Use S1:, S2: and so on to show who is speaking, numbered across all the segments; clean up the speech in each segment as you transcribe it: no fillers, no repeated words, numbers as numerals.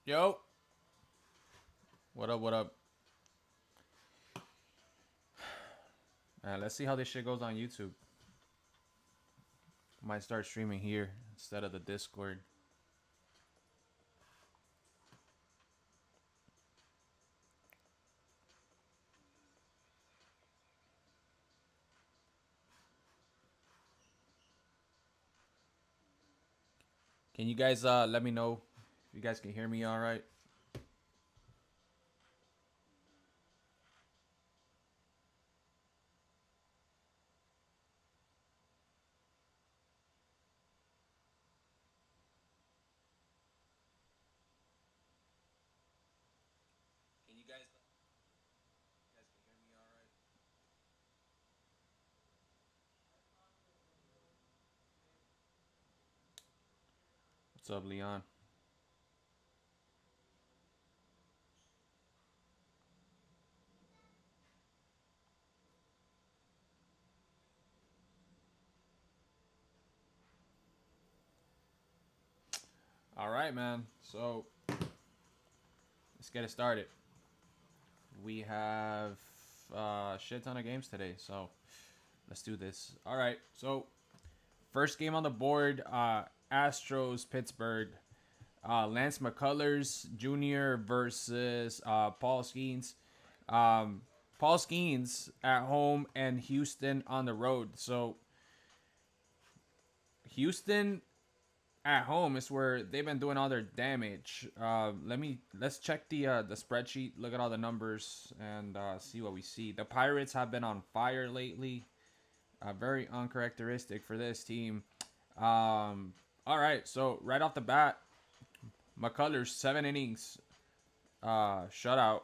S1: Yo, what up? What up? Let's see how this shit goes on YouTube. Might start streaming here instead of the Discord. Can you guys let me know if you guys can hear me all right? Can you guys can hear me all right? What's up, Leon? All right, man. So let's get it started. We have a shit ton of games today, so let's do this. All right. So first game on the board, Astros Pittsburgh. Lance McCullers Jr. versus Paul Skeens. Paul Skeens at home and Houston on the road. So Houston at home is where they've been doing all their damage. Let's check the spreadsheet, look at all the numbers, and see what we see. The Pirates have been on fire lately. Very uncharacteristic for this team. All right, so right off the bat, McCullers 7 innings, shutout.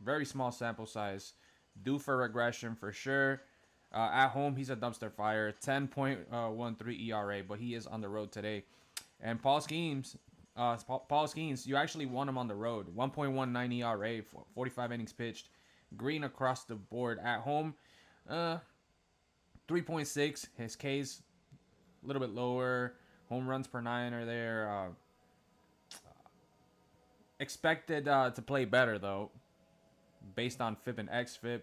S1: Very small sample size. Due for regression for sure. At home, he's a dumpster fire. 10.13 ERA, but he is on the road today. And Paul Skeens, you actually won him on the road. 1.19 ERA, 45 innings pitched. Green across the board. At home, 3.6. His K's a little bit lower. Home runs per 9 are there. Expected to play better, though, based on FIP and XFIP.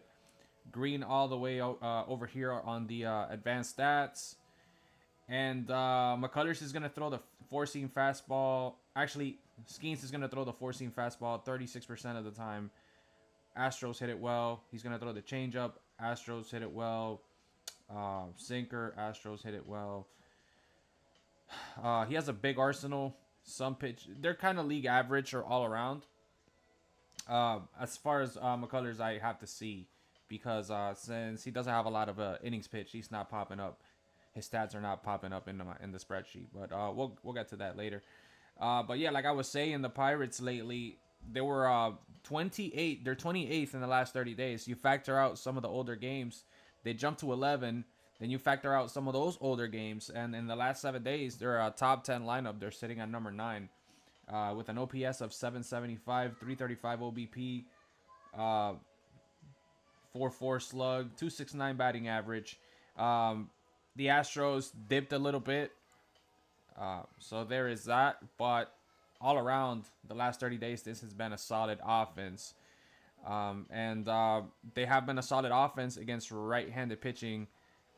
S1: Green all the way over here on the advanced stats. And McCullers is going to throw the four-seam fastball. Actually, Skeens is going to throw the four-seam fastball 36% of the time. Astros hit it well. He's going to throw the changeup. Astros hit it well. Sinker. Astros hit it well. He has a big arsenal. Some pitch. They're kind of league average or all around. As far as McCullers, I have to see. Because since he doesn't have a lot of innings pitched, he's not popping up. His stats are not popping up in the spreadsheet. But we'll get to that later. But yeah, like I was saying, the Pirates lately, they were 28. They're 28th in the last 30 days. You factor out some of the older games, they jumped to 11. Then you factor out some of those older games, and in the last 7 days, they're a top 10 lineup. They're sitting at number 9, with an OPS of 775, 335 OBP, 4.4 slug, 269 batting average. The Astros dipped a little bit, so there is that. But all around, the last 30 days, this has been a solid offense. And they have been a solid offense against right-handed pitching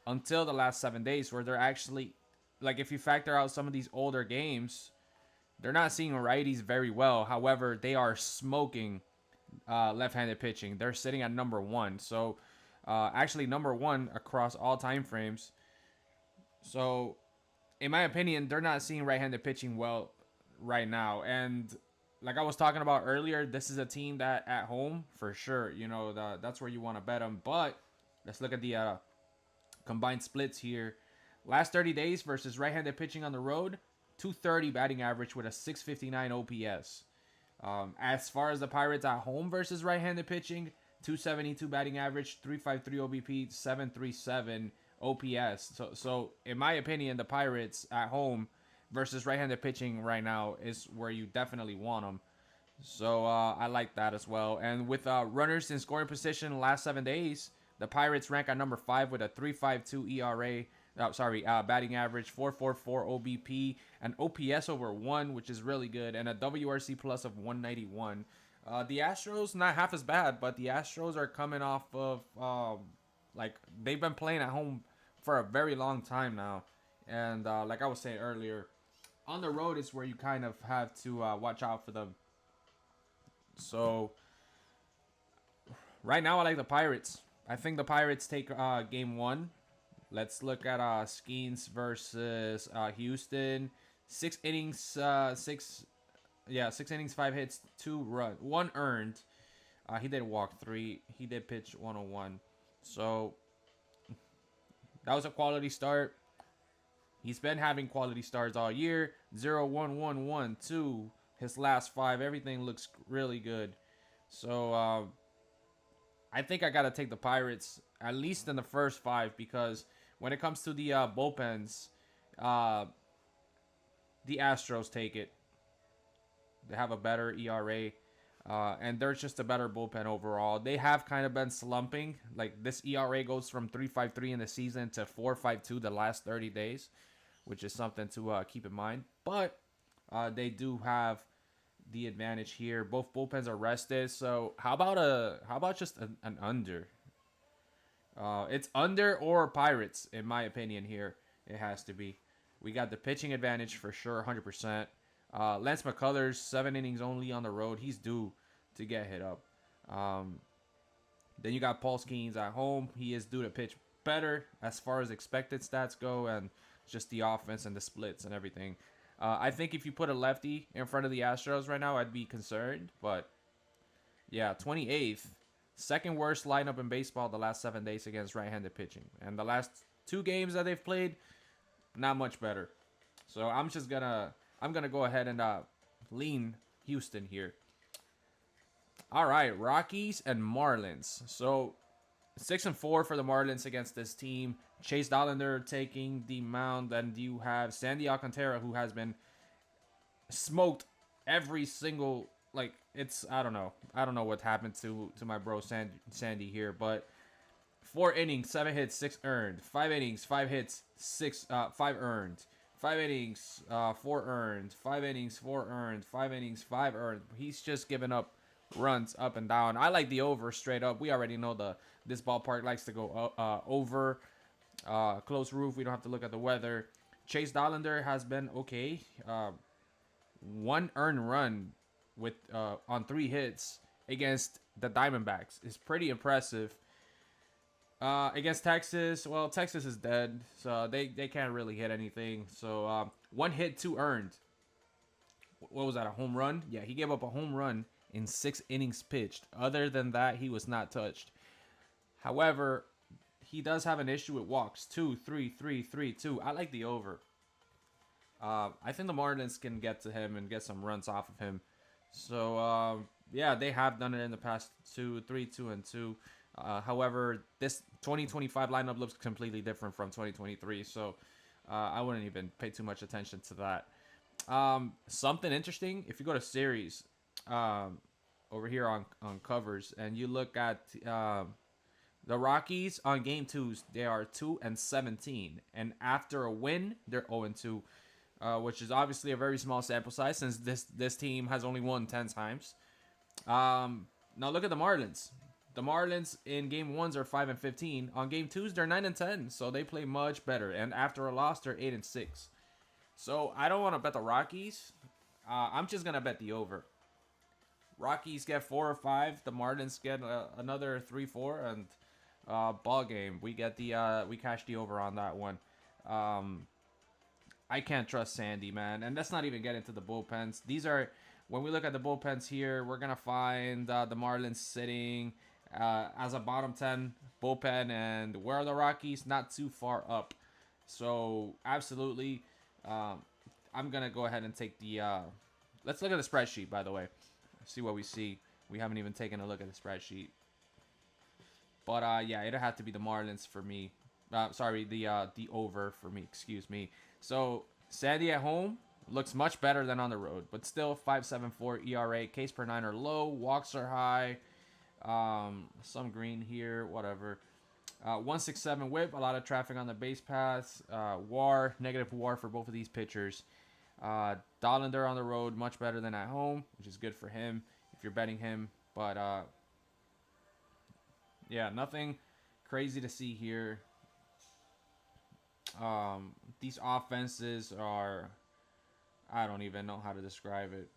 S1: until the last 7 days, where they're actually, like, if you factor out some of these older games, they're not seeing righties very well. However, they are smoking left-handed pitching. They're sitting at number 1. So, actually number 1 across all time frames. So, in my opinion, they're not seeing right-handed pitching well right now. And like I was talking about earlier, this is a team that at home, for sure, that's where you want to bet them. But let's look at the combined splits here. Last 30 days versus right-handed pitching on the road, 230 batting average with a 659 OPS. As far as the Pirates at home versus right-handed pitching, 272 batting average, 353 OBP, 737 OPS. So in my opinion, the Pirates at home versus right-handed pitching right now is where you definitely want them. So I like that as well. And with runners in scoring position the last 7 days, the Pirates rank at number 5 with a 3.52 ERA. batting average, 444 OBP, and OPS over 1, which is really good, and a WRC plus of 191. The Astros, not half as bad, but the Astros are coming off of, like, they've been playing at home for a very long time now. And like I was saying earlier, on the road is where you kind of have to watch out for them. So, right now I like the Pirates. I think the Pirates take game 1. Let's look at Skeens versus Houston. 6 innings, 6 innings, 5 hits, 2 runs, 1 earned. He did walk 3. He did pitch 101. So that was a quality start. He's been having quality starts all year. 0, 1, 1, 1, 2. His last 5, everything looks really good. So I think I gotta take the Pirates at least in the first 5, because when it comes to the bullpens, the Astros take it. They have a better ERA, and they're just a better bullpen overall. They have kind of been slumping. Like, this ERA goes from 3.53 in the season to 4.52 the last 30 days, which is something to keep in mind. But they do have the advantage here. Both bullpens are rested. So how about just an under? It's under or Pirates, in my opinion. Here it has to be. We got the pitching advantage for sure, 100%. Lance McCullers, 7 innings only on the road. He's due to get hit up. Then you got Paul Skeens at home. He is due to pitch better as far as expected stats go, and just the offense and the splits and everything. I think if you put a lefty in front of the Astros right now, I'd be concerned. But yeah, 28th, second worst lineup in baseball the last 7 days against right-handed pitching, and the last 2 games that they've played, not much better. So I'm gonna go ahead and lean Houston here. All right, Rockies and Marlins. So 6-4 for the Marlins against this team. Chase Dollander taking the mound, and you have Sandy Alcantara, who has been smoked every single, like, it's, I don't know what happened to my bro Sandy here, but 4 innings, 7 hits, 6 earned. 5 innings, 5 hits, 5 earned. 5 innings, 4 earned. 5 innings, 4 earned. 5 innings, 5 earned. He's just giving up runs up and down. I like the over straight up. We already know this ballpark likes to go over. Close roof. We don't have to look at the weather. Chase Dollander has been okay. 1 earned run with on 3 hits against the Diamondbacks is pretty impressive. Against Texas, well, Texas is dead, so they can't really hit anything. So 1 hit, 2 earned. What was that, a home run? Yeah, he gave up a home run in 6 innings pitched. Other than that, he was not touched. However, he does have an issue with walks. 2, 3, 3, 3, 2. I like the over. I think the Marlins can get to him and get some runs off of him. So, yeah, they have done it in the past 2, 3, 2, and 2. However, this 2025 lineup looks completely different from 2023, so I wouldn't even pay too much attention to that. Something interesting, if you go to series over here on covers, and you look at the Rockies on game 2s, they are 2-17, and after a win, they're 0-2, which is obviously a very small sample size since this team has only won 10 times. Now look at the Marlins. The Marlins in game 1s are 5-15. On game 2s, they're 9-10. So they play much better. And after a loss, they're 8-6. So I don't want to bet the Rockies. I'm just gonna bet the over. Rockies get 4 or 5. The Marlins get another 3-4, and ball game. We cash the over on that one. I can't trust Sandy, man, and let's not even get into the bullpens. When we look at the bullpens here, we're gonna find the Marlins sitting as a bottom 10 bullpen, and where are the Rockies? Not too far up. So absolutely, I'm gonna go ahead and take the. Let's look at the spreadsheet, by the way. See what we see. We haven't even taken a look at the spreadsheet. But yeah, it'll have to be the Marlins for me. Sorry, the over for me. Excuse me. So Sandy at home looks much better than on the road, but still 5.74 ERA. Ks per 9 are low. Walks are high. Some green here, whatever. 167 whip, a lot of traffic on the base paths. WAR, negative WAR for both of these pitchers. Dollander on the road, much better than at home, which is good for him if you're betting him. But yeah, nothing crazy to see here. These offenses are, I don't even know how to describe it.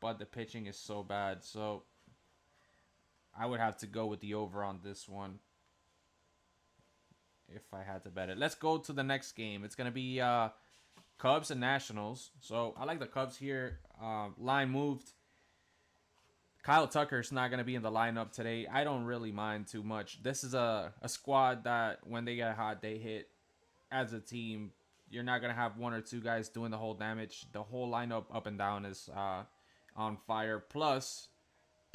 S1: But the pitching is so bad. So I would have to go with the over on this one if I had to bet it. Let's go to the next game. It's going to be Cubs and Nationals. So I like the Cubs here. Line moved. Kyle Tucker's not going to be in the lineup today. I don't really mind too much. This is a squad that when they get hot, they hit as a team. You're not going to have one or two guys doing the whole damage. The whole lineup up and down is on fire. Plus,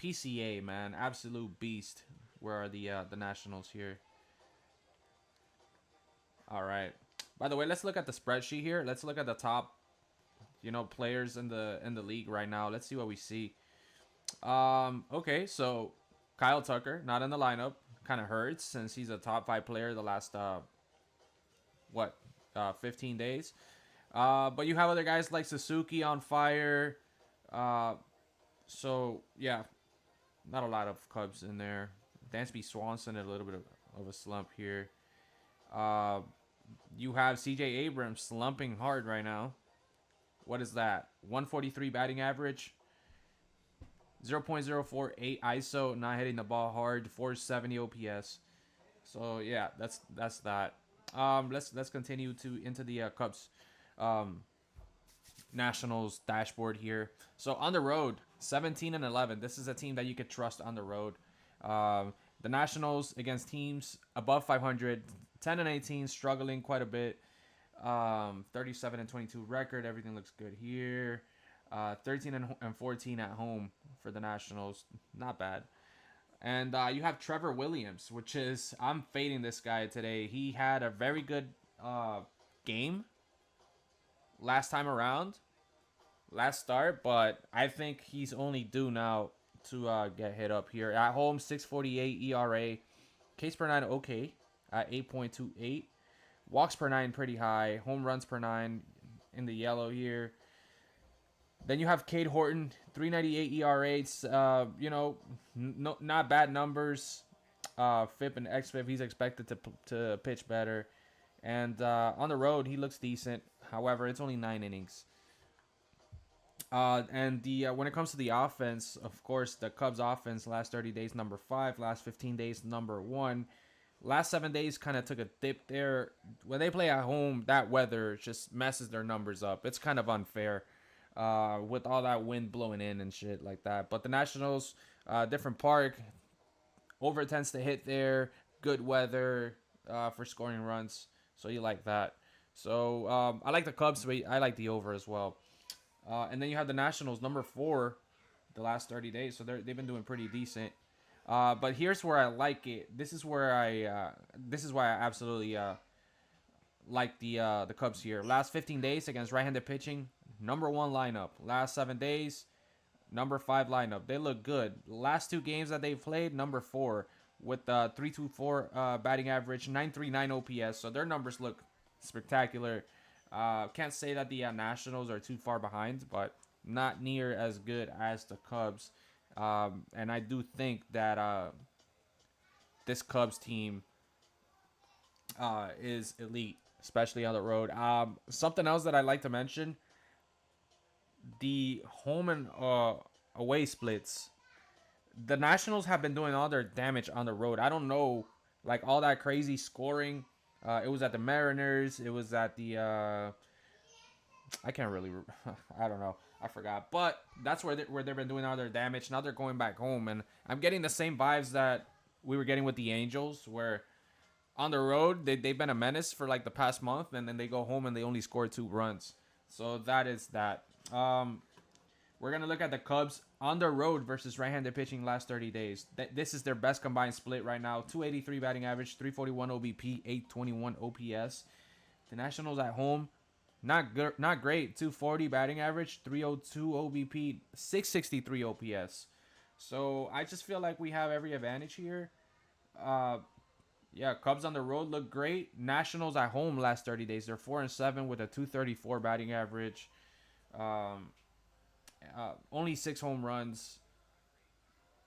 S1: PCA, man. Absolute beast. Where are the Nationals here? All right. By the way, let's look at the spreadsheet here. Let's look at the top, players in the league right now. Let's see what we see. Okay, so Kyle Tucker not in the lineup. Kind of hurts since he's a top 5 player the last 15 days. But you have other guys like Suzuki on fire. So yeah, not a lot of Cubs in there. Dansby Swanson a little bit of a slump here. You have CJ Abrams slumping hard right now. What is that? 143 batting average. 0.048 ISO, not hitting the ball hard. 470 OPS. So yeah, that's that. Let's continue into the Cubs Nationals dashboard here. So on the road, 17-11. This is a team that you could trust on the road. The Nationals against teams above 500, 10-18, struggling quite a bit. 37-22 record. Everything looks good here. 13-14 at home for the Nationals. Not bad. And you have Trevor Williams, which is, I'm fading this guy today. He had a very good game last time around, last start, but I think he's only due now to get hit up here. At home, 6.48 ERA. Ks per 9 okay at 8.28. Walks per 9 pretty high. Home runs per 9 in the yellow here. Then you have Cade Horton, 3.98 ERA. Not bad numbers. FIP and XFIP, he's expected to pitch better. And on the road, he looks decent. However, it's only 9 innings. And when it comes to the offense, of course, the Cubs offense, last 30 days, number 5. Last 15 days, number 1. Last 7 days kind of took a dip there. When they play at home, that weather just messes their numbers up. It's kind of unfair. With all that wind blowing in and shit like that. But the Nationals, different park, over tends to hit there. Good weather for scoring runs. So you like that. So I like the Cubs, but I like the over as well. And then you have the Nationals, number 4, the last 30 days. So they've been doing pretty decent. But here's where I like it. This is why I absolutely like the Cubs here. Last 15 days against right-handed pitching, number 1 lineup. Last 7 days, number 5 lineup. They look good. Last 2 games that they've played, number 4 with 3.24 batting average, 9.39 OPS. So their numbers look spectacular. Can't say that the Nationals are too far behind, but not near as good as the Cubs. And I do think that this Cubs team is elite, especially on the road. Something else that I'd like to mention, the home and away splits. The Nationals have been doing all their damage on the road. I don't know, like all that crazy scoring. It was at the Mariners. It was at the I can't really I don't know. I forgot. But that's where they've been doing all their damage. Now they're going back home, and I'm getting the same vibes that we were getting with the Angels, where on the road they've been a menace for like the past month, and then they go home and they only score 2 runs. So that is that. We're going to look at the Cubs on the road versus right-handed pitching last 30 days. This is their best combined split right now. 283 batting average, 341 OBP, 821 OPS. The Nationals at home, not great. 240 batting average, 302 OBP, 663 OPS. So I just feel like we have every advantage here. Uh, yeah, Cubs on the road look great. Nationals at home last 30 days. They're 4-7 with a 234 batting average. Um, only 6 home runs.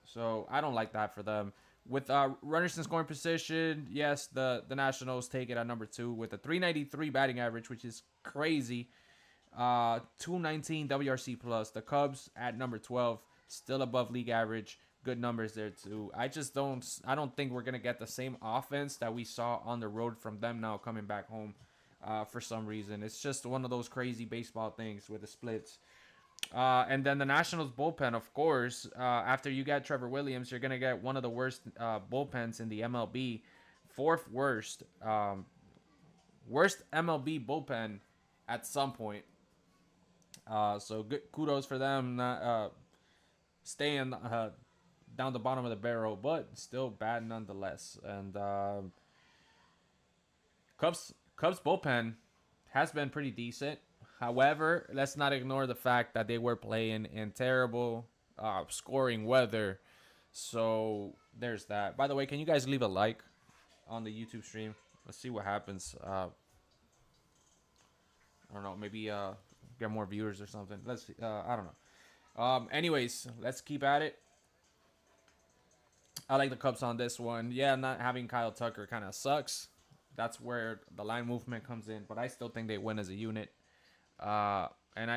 S1: So I don't like that for them. With runners in scoring position, yes, the Nationals take it at number 2 with a 393 batting average, which is crazy. 219 WRC plus. The Cubs at number 12, still above league average. Good numbers there too. I don't think we're gonna get the same offense that we saw on the road from them now coming back home. For some reason, it's just one of those crazy baseball things with the splits. And then the Nationals bullpen, of course. After you get Trevor Williams, you're gonna get one of the worst bullpens in the MLB, fourth worst, worst MLB bullpen at some point. So good kudos for them not staying down the bottom of the barrel, but still bad nonetheless. And Cubs bullpen has been pretty decent. However, let's not ignore the fact that they were playing in terrible scoring weather. So there's that. By the way, can you guys leave a like on the YouTube stream? Let's see what happens. I don't know. Maybe get more viewers or something. Let's. I don't know. Anyways, let's keep at it. I like the Cubs on this one. Yeah, not having Kyle Tucker kind of sucks. That's where the line movement comes in. But I still think they win as a unit. And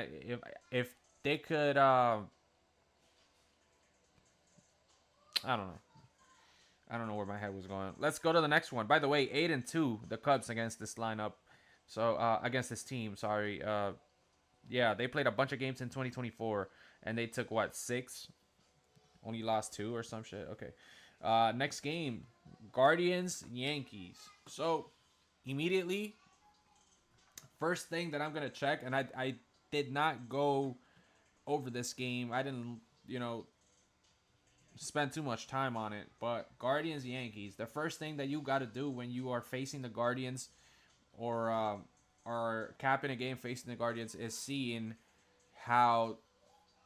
S1: if they could, I don't know. I don't know where my head was going. Let's go to the next one. By the way, 8-2 the Cubs against this lineup. So against this team, sorry. Yeah, they played a bunch of games in 2024, and they took what 6? Only lost 2 or some shit. Okay. Next game, Guardians Yankees. So immediately, first thing that I'm gonna check, and I did not go over this game. I didn't spend too much time on it. But Guardians Yankees, the first thing that you got to do when you are facing the Guardians or are capping a game facing the Guardians is seeing how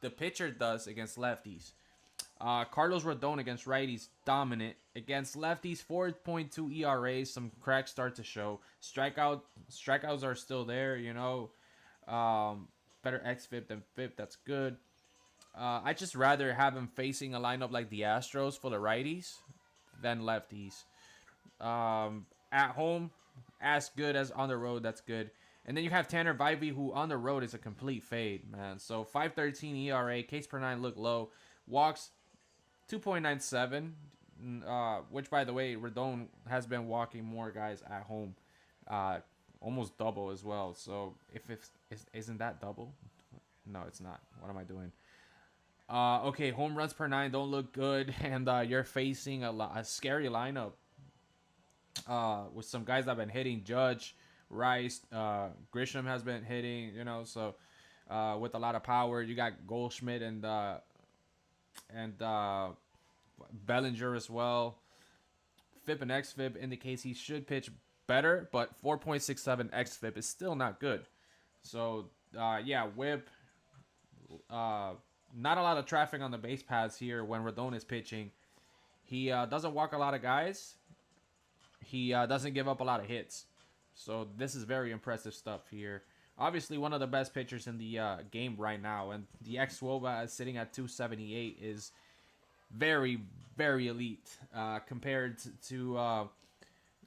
S1: the pitcher does against lefties. Carlos Rodon against righties, dominant. Against lefties, 4.2 ERA. Some cracks start to show. Strikeouts are still there, Better xFIP than FIP. That's good. I just rather have him facing a lineup like the Astros full of righties than lefties. At home, as good as on the road. That's good. And then you have Tanner Bybee, who on the road is a complete fade, man. So 5.13 ERA, Ks per 9 look low. Walks 2.97, which, by the way, Rodon has been walking more guys at home. Almost double as well. So isn't that double? No, it's not. What am I doing? Okay, home runs per 9 don't look good, and you're facing a scary lineup with some guys that have been hitting. Judge, Rice, Grisham has been hitting, so with a lot of power. You got Goldschmidt and Bellinger as well. FIP and xFIP indicates he should pitch better, but 4.67 xFIP is still not good. So yeah, whip. Not a lot of traffic on the base paths here when Rodon is pitching. He doesn't walk a lot of guys. He doesn't give up a lot of hits. So this is very impressive stuff here. Obviously, one of the best pitchers in the game right now. And the xWOBA sitting at 278 is very, very elite compared to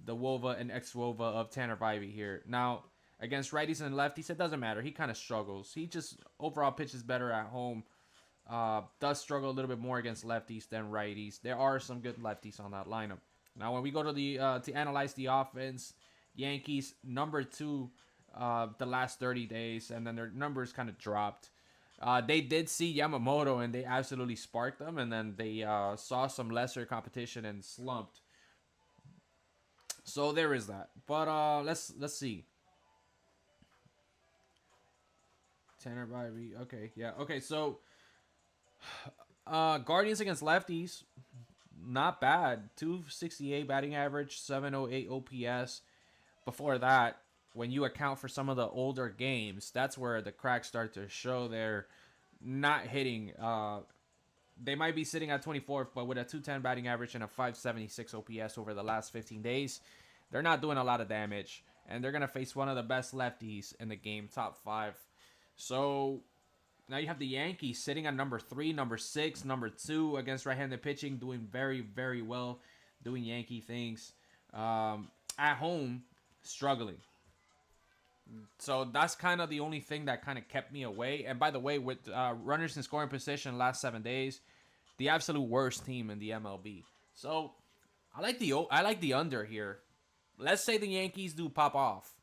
S1: the WOBA and xWOBA of Tanner Bybee here. Now, against righties and lefties, it doesn't matter. He kind of struggles. He just overall pitches better at home. Does struggle a little bit more against lefties than righties. There are some good lefties on that lineup. Now, when we go to the to analyze the offense, Yankees number 2 the last 30 days, and then their numbers kind of dropped. They did see Yamamoto, and they absolutely sparked them, and then they saw some lesser competition and slumped. So there is that. But let's see. Tanner Bybee. Okay, yeah. Okay, so Guardians against lefties, not bad. 268 batting average, 708 OPS. Before that, when you account for some of the older games, that's where the cracks start to show. They're not hitting They might be sitting at 24th, but with a 210 batting average and a 576 OPS over the last 15 days, they're not doing a lot of damage. And they're going to face one of the best lefties in the game, top 5. So now you have the Yankees sitting at number 3, number 6, number 2 against right-handed pitching, doing very, very well, doing Yankee things. At home, struggling. So that's kind of the only thing that kind of kept me away. And by the way, with runners in scoring position last 7 days, the absolute worst team in the MLB. So I like the under here. Let's say the Yankees do pop off.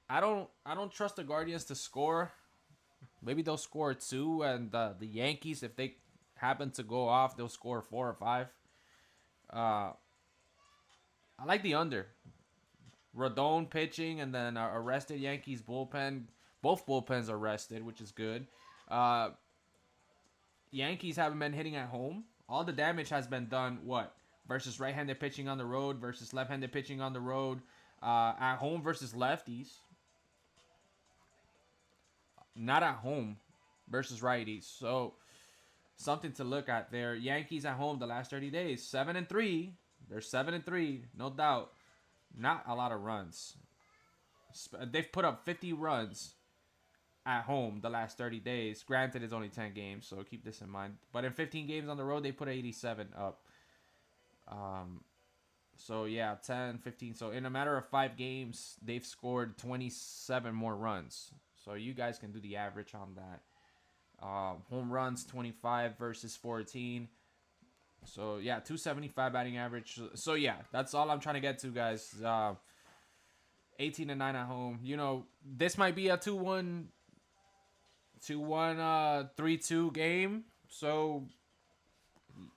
S1: I don't trust the Guardians to score. Maybe they'll score 2, and the Yankees, if they happen to go off, they'll score 4 or 5. I like the under. Rodon pitching, and then arrested Yankees bullpen. Both bullpens are rested, which is good. Yankees haven't been hitting at home. All the damage has been done, versus right-handed pitching on the road, versus left-handed pitching on the road. At home versus lefties. Not at home versus righties. So, something to look at there. Yankees at home the last 30 days. 7-3. They're 7-3, no doubt. Not a lot of runs. They've put up 50 runs at home the last 30 days. Granted, it's only 10 games, so keep this in mind. But in 15 games on the road, they put 87 up. So, yeah, 10, 15. So, in a matter of 5 games, they've scored 27 more runs. So, you guys can do the average on that. Home runs, 25 versus 14. So, yeah, 275 batting average. So, yeah, that's all I'm trying to get to, guys. 18-9 at home. You know, this might be a 2-1, 3-2 game. So,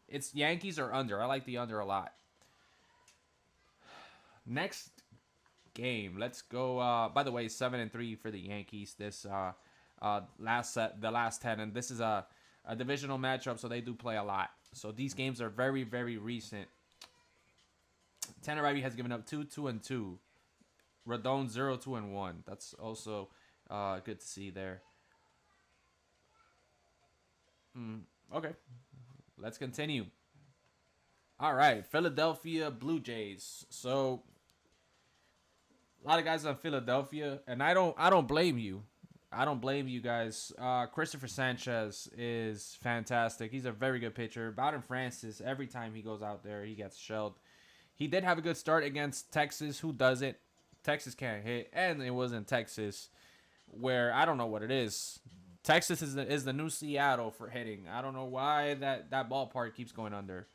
S1: it's Yankees or under. I like the under a lot. Next game. Let's go. By the way, 7-3 for the Yankees. This the last 10. And this is a divisional matchup, so they do play a lot. So these games are very, very recent. Tanner Ivey has given up 2-2-2. Rodon 0-2-1. That's also good to see there. Okay, let's continue. All right, Philadelphia Blue Jays. So a lot of guys on Philadelphia, and I don't blame you. I don't blame you guys. Christopher Sanchez is fantastic. He's a very good pitcher. Bowden Francis, every time he goes out there, he gets shelled. He did have a good start against Texas. Who doesn't? Texas can't hit, and it was in Texas, where I don't know what it is. Texas is the new Seattle for hitting. I don't know why that ballpark keeps going under.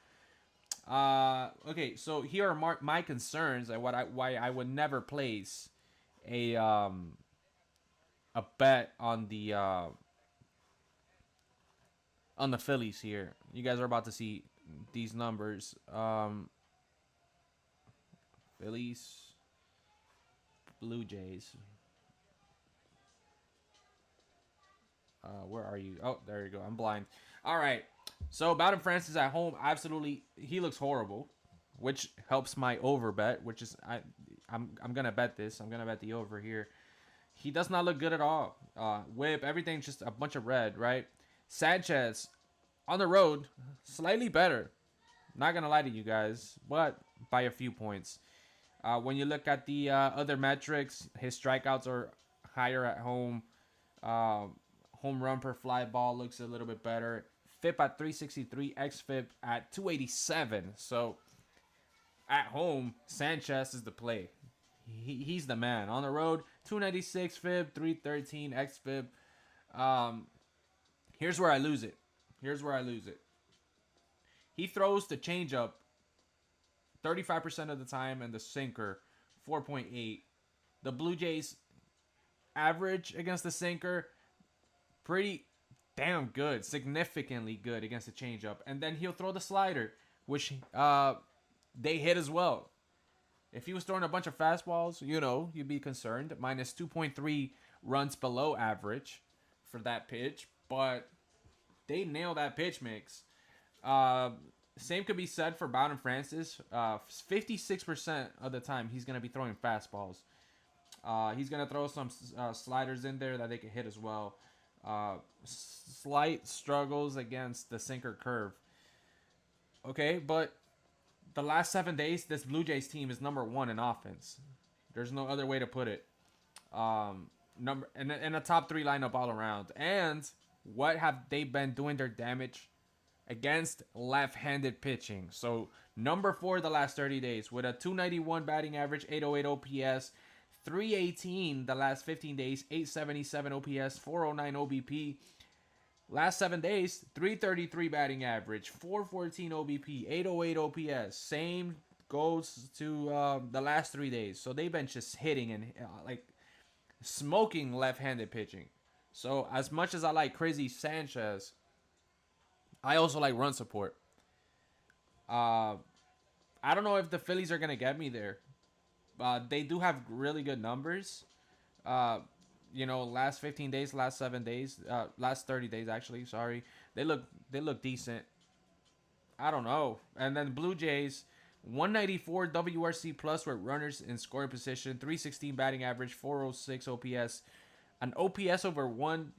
S1: Okay, so here are my concerns and why I would never place a bet on the Phillies here. You guys are about to see these numbers. Phillies, Blue Jays. Where are you? Oh, there you go. I'm blind. All right. So Bowden Francis at home, absolutely, he looks horrible, which helps my over bet, which is I'm gonna bet this. I'm gonna bet the over here. He does not look good at all. Whip, everything's just a bunch of red, right? Sanchez on the road, slightly better. Not gonna lie to you guys, but by a few points. When you look at the other metrics, his strikeouts are higher at home. Home run per fly ball looks a little bit better. FIP at 363, xFIP at 287. So at home, Sanchez is the play. He's the man. On the road, 296 FIP, 313 xFIP. Here's where I lose it. He throws the changeup 35% of the time and the sinker 4.8. The Blue Jays average against the sinker pretty damn good, significantly good against the changeup. And then he'll throw the slider, which they hit as well. If he was throwing a bunch of fastballs, you'd be concerned. Minus 2.3 runs below average for that pitch. But they nail that pitch mix. Same could be said for Bowden Francis. 56% of the time, he's going to be throwing fastballs. He's going to throw some sliders in there that they can hit as well. Slight struggles against the sinker curve. Okay, but the last 7 days, this Blue Jays team is number one in offense. There's no other way to put it. Number and a top three lineup all around. And what have they been doing their damage against left-handed pitching? So number four the last 30 days with a 291 batting average, 808 OPS, 318 the last 15 days, 877 OPS, 409 OBP. Last 7 days, 333 batting average, 414 OBP, 808 OPS. Same goes to the last 3 days. So they've been just hitting and like smoking left-handed pitching. So as much as I like Crazy Sanchez, I also like run support. I don't know if the Phillies are gonna get me there. They do have really good numbers. Last 15 days, last 7 days, last 30 days actually. Sorry, they look decent. I don't know. And then Blue Jays, 194 WRC plus with runners in scoring position, 316 batting average, 406 OPS, an OPS over one,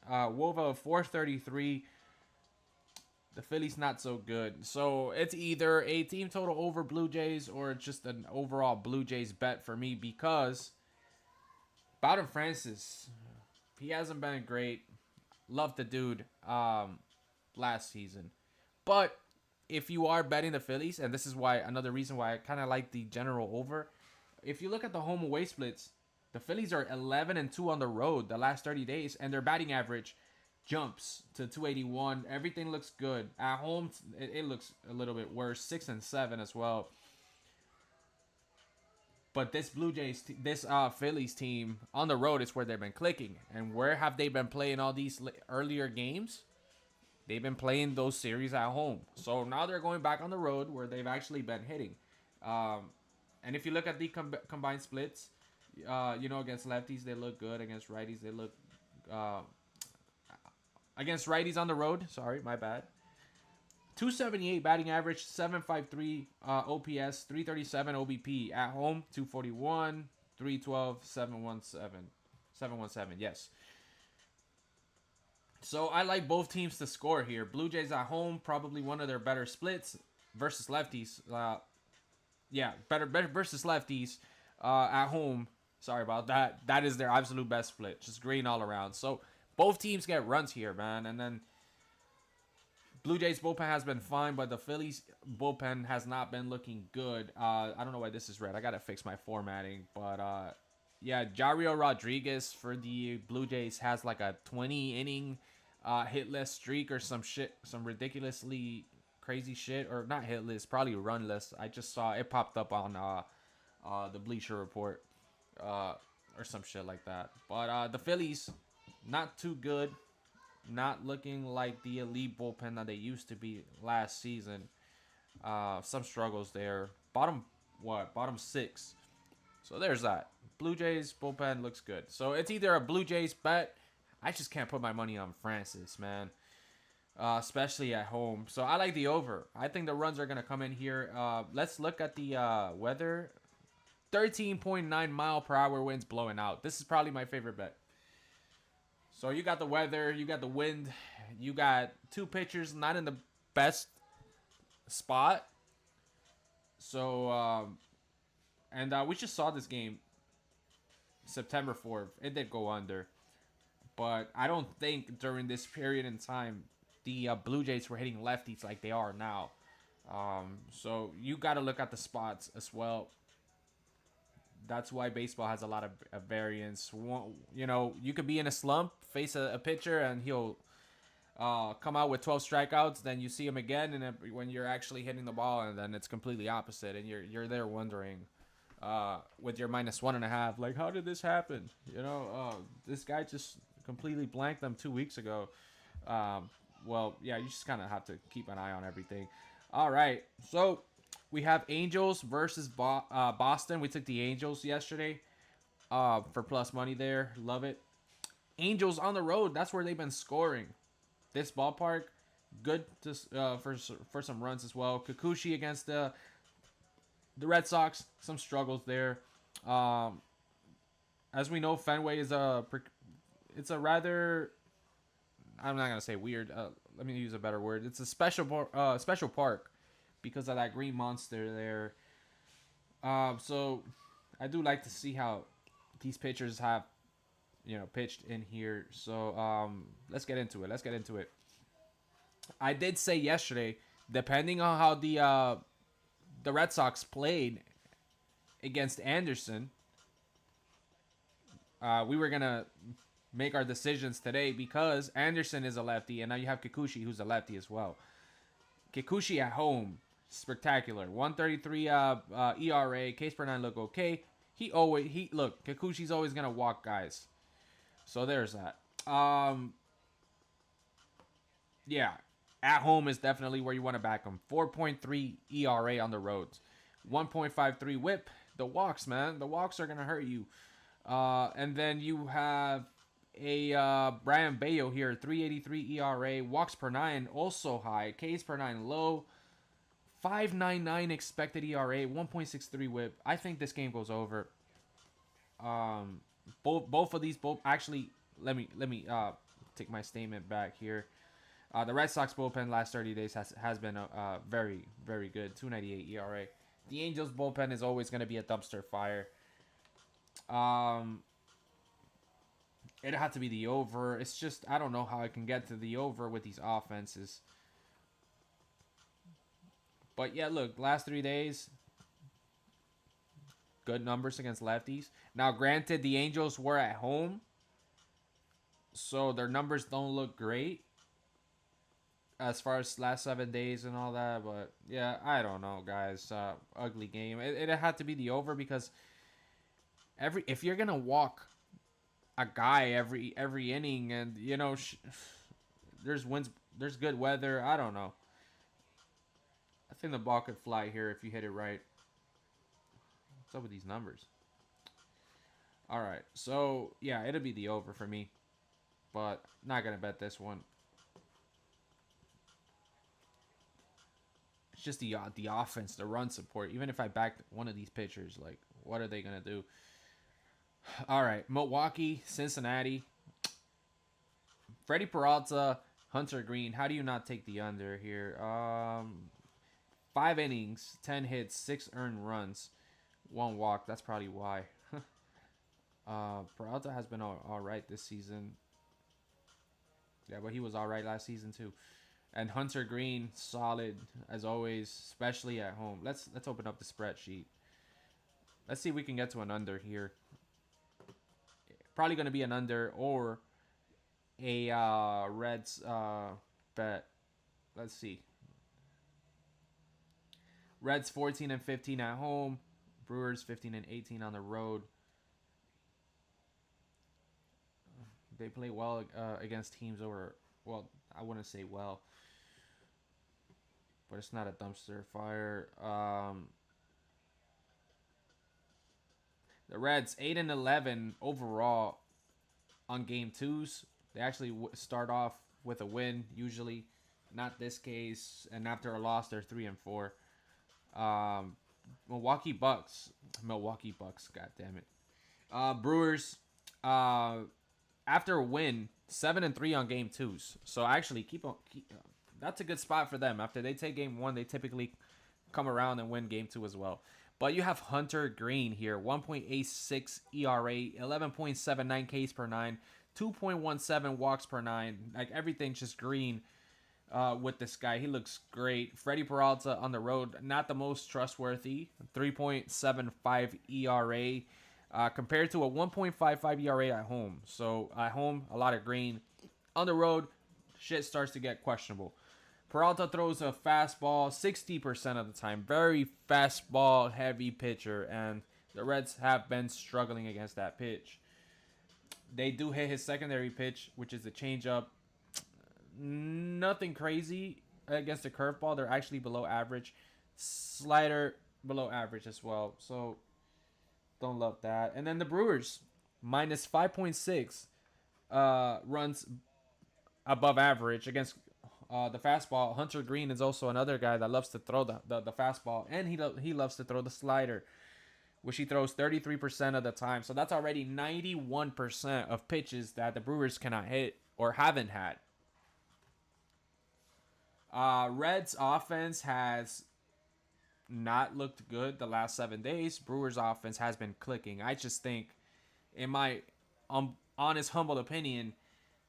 S1: WOVA of 433. The Phillies not so good. So it's either a team total over Blue Jays or just an overall Blue Jays bet for me because Bowden Francis, he hasn't been great. Love the dude last season. But if you are betting the Phillies, and this is why another reason why I kind of like the general over, if you look at the home away splits, the Phillies are 11-2 on the road the last 30 days, and their batting average jumps to 281. Everything looks good. At home, it looks a little bit worse, 6-7 as well. But this Phillies team on the road is where they've been clicking. And where have they been playing all these earlier games? They've been playing those series at home. So now they're going back on the road where they've actually been hitting. And if you look at the combined splits, against lefties, they look good. Against righties, they look... against righties on the road, sorry, my bad. 278 batting average, 753 OPS, 337 OBP. At home, 241, 312, 717, yes. So I like both teams to score here. Blue Jays at home, probably one of their better splits versus lefties. Better versus lefties at home. Sorry about that. That is their absolute best split. Just green all around. So both teams get runs here, man. And then Blue Jays bullpen has been fine, but the Phillies bullpen has not been looking good. I don't know why this is red. I got to fix my formatting. But, Jairo Rodriguez for the Blue Jays has like a 20-inning hitless streak or some ridiculously crazy shit. Or not hitless, probably runless. I just saw it popped up on the Bleacher Report or some shit like that. But the Phillies, not too good. Not looking like the elite bullpen that they used to be last season. Some struggles there. Bottom 6. So there's that. Blue Jays bullpen looks good. So it's either a Blue Jays bet. I just can't put my money on Francis, man. Especially at home. So I like the over. I think the runs are going to come in here. Let's look at the weather. 13.9 mile per hour winds blowing out. This is probably my favorite bet. So you got the weather, you got the wind, you got two pitchers not in the best spot. So, we just saw this game September 4th. It did go under. But I don't think during this period in time the Blue Jays were hitting lefties like they are now. So you got to look at the spots as well. That's why baseball has a lot of variance. You could be in a slump, face a pitcher, and he'll come out with 12 strikeouts. Then you see him again, and when you're actually hitting the ball, and then it's completely opposite, and you're there wondering with your -1.5, like, how did this happen? This guy just completely blanked them 2 weeks ago. You just kind of have to keep an eye on everything. All right, so we have Angels versus Boston. We took the Angels yesterday for plus money there. Love it. Angels on the road. That's where they've been scoring. This ballpark, good for some runs as well. Kikuchi against the Red Sox. Some struggles there. As we know, Fenway is a rather I'm not gonna say weird. Let me use a better word. It's a special park because of that green monster there. So I do like to see how these pitchers have pitched in here. So let's get into it. I did say yesterday, depending on how the Red Sox played against Anderson, we were gonna make our decisions today because Anderson is a lefty, and now you have Kikuchi, who's a lefty as well. Kikuchi at home, spectacular. 133 ERA, Ks per nine look okay. Look, Kikuchi's always gonna walk guys. So there's that. Yeah, at home is definitely where you want to back him. 4.3 ERA on the roads, 1.53 WHIP. The walks, man, the walks are gonna hurt you. And then you have a Brian Bayo here, 3.83 ERA, walks per nine also high, Ks per nine low, 5.99 expected ERA, 1.63 WHIP. I think this game goes over. Both of these actually. Let me take my statement back here. The Red Sox bullpen last 30 days has been very, very good, 2.98 ERA. The Angels bullpen is always going to be a dumpster fire. It had to be the over. It's just I don't know how I can get to the over with these offenses. But yeah, look, last 3 days, good numbers against lefties. Now, granted, the Angels were at home, so their numbers don't look great as far as last 7 days and all that. But yeah, I don't know, guys. Ugly game. It had to be the over because if you're gonna walk a guy every inning, and there's winds, there's good weather. I don't know. I think the ball could fly here if you hit it right. What's up with these numbers? All right, so yeah, it'll be the over for me, but not gonna bet this one. It's just the offense, the run support. Even if I back one of these pitchers, like, what are they gonna do? All right, Milwaukee, Cincinnati. Freddie Peralta, Hunter Green. How do you not take the under here? 5 innings, 10 hits, 6 earned runs, 1 walk. That's probably why. Peralta has been all right this season. Yeah, but he was all right last season too. And Hunter Green, solid as always, especially at home. Let's open up the spreadsheet. Let's see if we can get to an under here. Probably going to be an under or a Reds bet. Let's see. Reds 14 and 15 at home. Brewers 15 and 18 on the road. They play well against teams over. Well, I wouldn't say well, but it's not a dumpster fire. The Reds 8 and 11 overall on game twos. They actually start off with a win usually. Not this case, and after a loss, they're 3 and 4. Milwaukee Bucks. God damn it. Brewers. After a win, 7 and 3 on game twos. So actually, that's a good spot for them. After they take game 1, they typically come around and win game 2 as well. But you have Hunter Green here, 1.86 ERA, 11.79 Ks per 9, 2.17 walks per 9. Like, everything's just green with this guy. He looks great. Freddie Peralta on the road, not the most trustworthy, 3.75 ERA. Compared to a 1.55 ERA at home. So at home, a lot of green. On the road, shit starts to get questionable. Peralta throws a fastball 60% of the time. Very fastball heavy pitcher. And the Reds have been struggling against that pitch. They do hit his secondary pitch, which is the changeup. Nothing crazy against the curveball. They're actually below average. Slider below average as well. So don't love that. And then the Brewers, minus 5.6 runs above average against the fastball. Hunter Green is also another guy that loves to throw the fastball, and he loves to throw the slider, which he throws 33% of the time. So that's already 91% of pitches that the Brewers cannot hit or haven't had. Reds offense has not looked good the last 7 days. Brewers offense has been clicking. I just think, in my honest, humble opinion,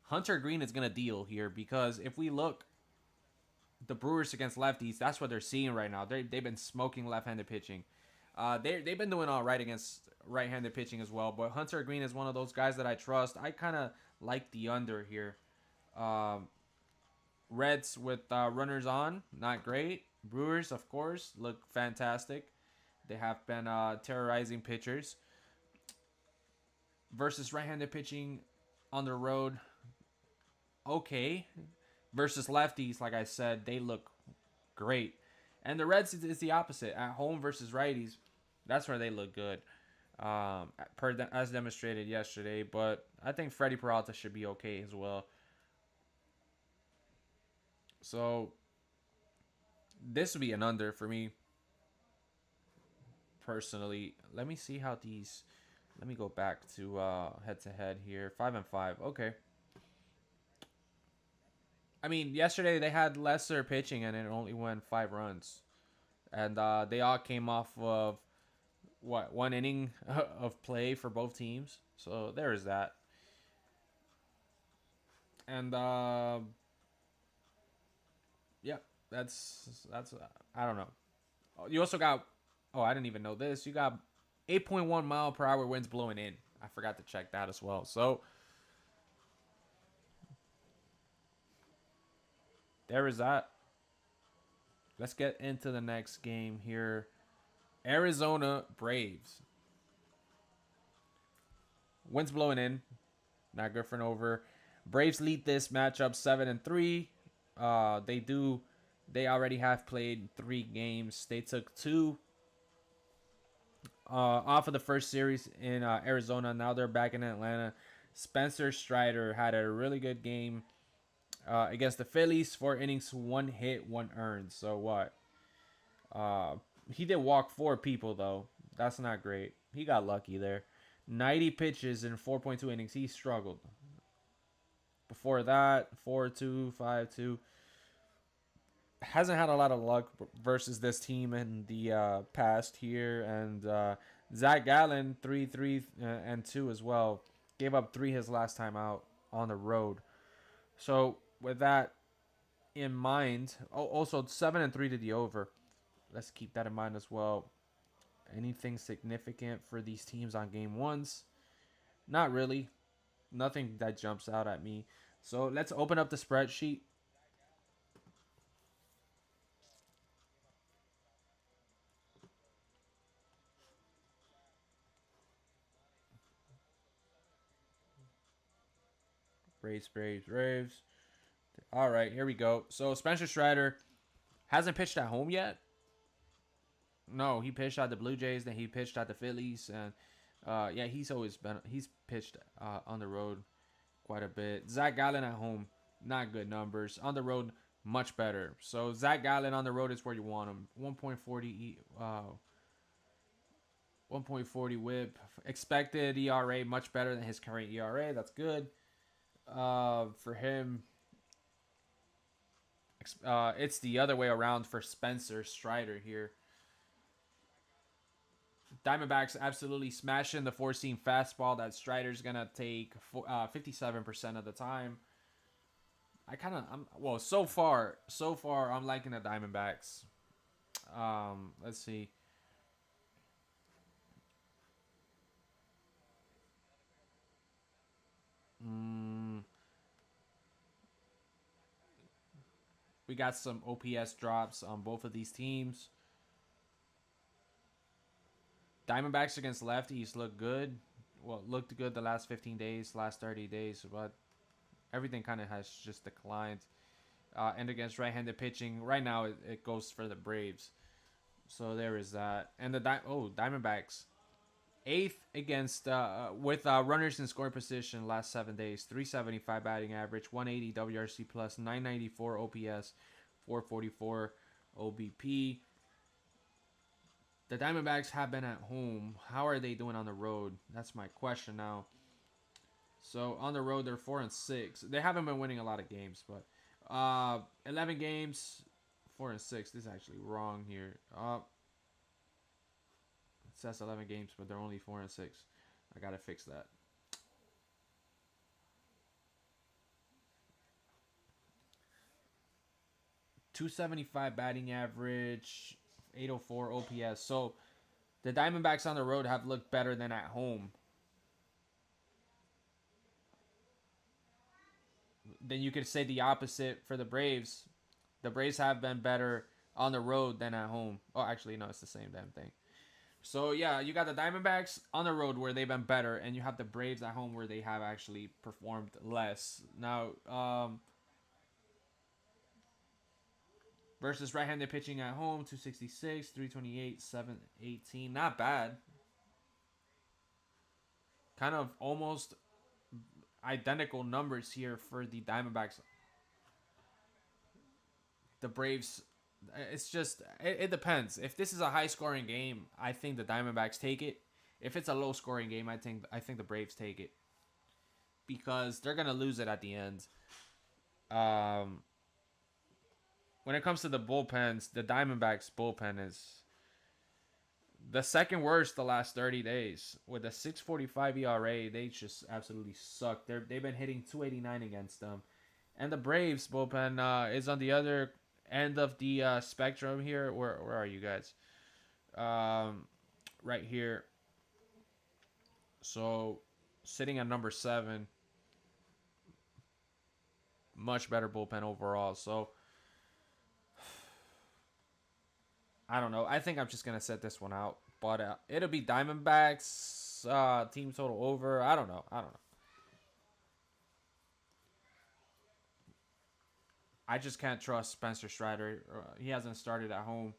S1: Hunter Green is gonna deal here because if we look, the Brewers against lefties, that's what they're seeing right now. They've been smoking left-handed pitching. They've been doing all right against right-handed pitching as well. But Hunter Green is one of those guys that I trust. I kind of like the under here. Um, Reds with runners on, not great. Brewers, of course, look fantastic. They have been terrorizing pitchers. Versus right-handed pitching on the road, okay. Versus lefties, like I said, they look great. And the Reds is the opposite. At home versus righties, that's where they look good. As demonstrated yesterday. But I think Freddie Peralta should be okay as well. So this would be an under for me personally. Let me see how these. Let me go back to head to head here. 5-5. Okay. I mean, yesterday they had lesser pitching and it only went 5 runs, and they all came off of what, 1 inning of play for both teams. So there is that. And yeah, that's I don't know. You also got, oh, I didn't even know this. You got 8.1 mile per hour winds blowing in. I forgot to check that as well. So there is that. Let's get into the next game here. Arizona Braves. Winds blowing in. Not good for an over. Braves lead this matchup 7-3. They already have played 3 games. They took 2 off of the first series in Arizona. Now they're back in Atlanta. Spencer Strider had a really good game against the Phillies. 4 innings, 1 hit, 1 earned. So what? He did walk 4 people though. That's not great. He got lucky there. 90 pitches in 4.2 innings. He struggled. Before that, 4-2, 5-2. Hasn't had a lot of luck versus this team in the past here. And Zach Gallen, 3-3-2 as well. Gave up 3 his last time out on the road. So with that in mind, also 7-3 to the over. Let's keep that in mind as well. Anything significant for these teams on game ones? Not really. Nothing that jumps out at me. So let's open up the spreadsheet. Braves. All right, here we go. So Spencer Strider hasn't pitched at home yet. No, he pitched at the Blue Jays, then he pitched at the Phillies, and yeah, he's pitched on the road quite a bit. Zach Gallen at home, not good numbers. On the road, much better. So Zach Gallen on the road is where you want him. 1.40 whip. Expected ERA much better than his current ERA. That's good. For him, it's the other way around for Spencer Strider here. Diamondbacks absolutely smashing the 4-seam fastball that Strider's gonna take 57% of the time. So far I'm liking the Diamondbacks. Let's see. We got some OPS drops on both of these teams. Diamondbacks against lefties look good. Well, looked good the last 15 days, last 30 days, but everything kind of has just declined. And against right-handed pitching, right now it goes for the Braves. So there is that. And the Diamondbacks, 8th against with runners in scoring position last 7 days. 375 batting average, 180 WRC plus, 994 OPS, 444 OBP. The Diamondbacks have been at home. How are they doing on the road? That's my question now. So on the road, they're 4-6. They haven't been winning a lot of games, but 11 games, 4-6. This is actually wrong here. It says 11 games, but they're only 4-6. I gotta fix that. 275 batting average, 804 OPS. So the Diamondbacks on the road have looked better than at home. Then you could say the opposite for the Braves. The Braves have been better on the road than at home. Oh, actually, no, it's the same damn thing. So yeah, you got the Diamondbacks on the road where they've been better, and you have the Braves at home where they have actually performed less. Now, versus right-handed pitching at home, 266, 328, 718. Not bad. Kind of almost identical numbers here for the Diamondbacks. The Braves, it's just it depends. If this is a high-scoring game, I think the Diamondbacks take it. If it's a low-scoring game, I think the Braves take it because they're gonna lose it at the end. Um, when it comes to the bullpens, the Diamondbacks bullpen is the second worst the last 30 days. With a 6.45 ERA, they just absolutely suck. They've been hitting 289 against them. And the Braves bullpen is on the other end of the spectrum here. Where are you guys? Right here. So sitting at number 7. Much better bullpen overall. So I don't know. I think I'm just gonna set this one out, but it'll be Diamondbacks team total over. I don't know. I just can't trust Spencer Strider. He hasn't started at home.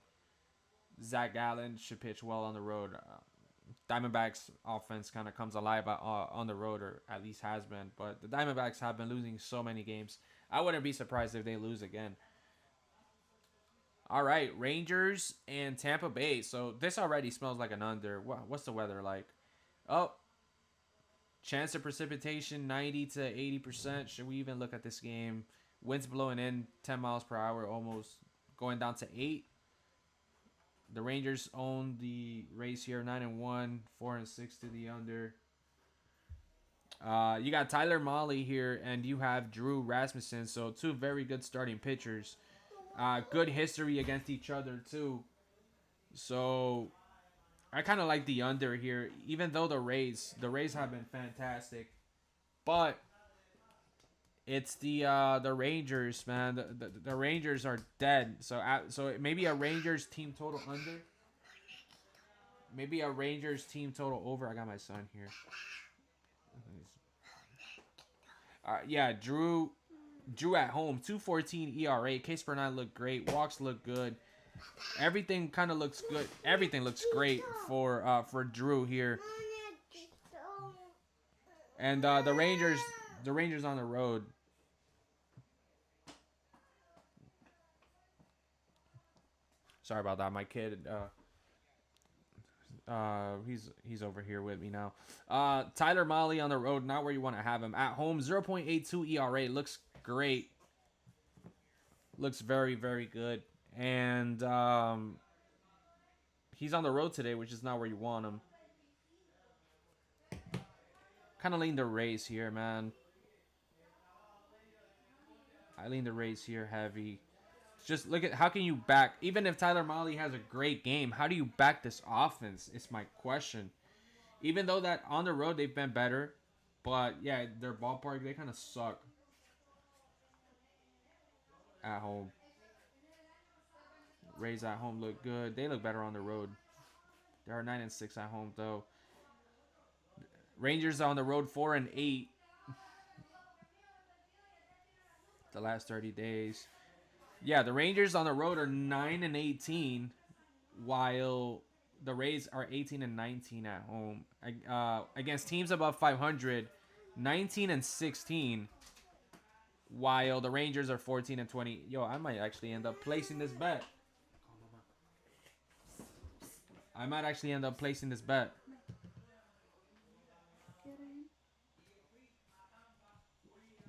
S1: Zach Gallen should pitch well on the road. Diamondbacks offense kind of comes alive on the road, or at least has been. But the Diamondbacks have been losing so many games. I wouldn't be surprised if they lose again. All right, Rangers and Tampa Bay. So this already smells like an under. What's the weather like? Oh, chance of precipitation 90 to 80%. Should we even look at this game? Winds blowing in 10 miles per hour, almost going down to 8. The Rangers own the race here, 9-1, 4-6 to the under. You got Tyler Mahle here, and you have Drew Rasmussen. So two very good starting pitchers. Good history against each other too. So I kind of like the under here, even though the Rays have been fantastic, but it's the Rangers, man. The Rangers are dead. So maybe a Rangers team total under. Maybe a Rangers team total over. I got my son here. Yeah, Drew at home, 2.14 ERA. Case per nine looked great. Walks look good. Everything kind of looks good. Everything looks great for Drew here. And the Rangers on the road. Sorry about that, my kid. He's over here with me now. Tyler Mahle on the road, not where you want to have him. At home, 0.82 ERA, looks great. Looks very, very good. And he's on the road today, which is not where you want him. Kind of lean the Rays here, man. I lean the Rays here heavy. Just look at how can you back, even if Tyler Mahle has a great game, how do you back this offense? It's my question. Even though that on the road they've been better, but yeah, their ballpark, they kind of suck at home. Rays at home look good. They look better on the road. They are 9-6 at home though. Rangers on the road 4-8. The last 30 days. Yeah, the Rangers on the road are 9-18, while the Rays are 18-19 at home. Against teams above 500, 19-16, while the Rangers are 14-20. Yo, I might actually end up placing this bet.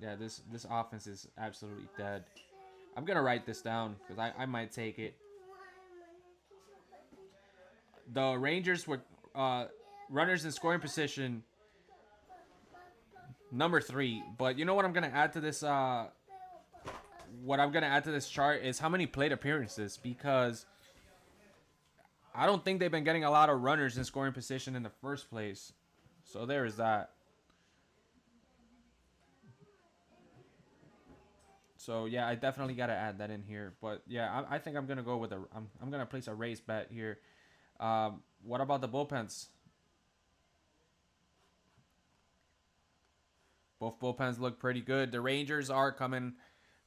S1: Yeah, Yeah, this offense is absolutely dead. I'm gonna write this down because I might take it. The Rangers were runners in scoring position number 3. But you know what I'm gonna add to this? What I'm gonna add to this chart is how many plate appearances, because I don't think they've been getting a lot of runners in scoring position in the first place. So there is that. So yeah, I definitely gotta add that in here. But yeah, I think I'm gonna go with I'm gonna place a race bet here. What about the bullpens? Both bullpens look pretty good. The Rangers are coming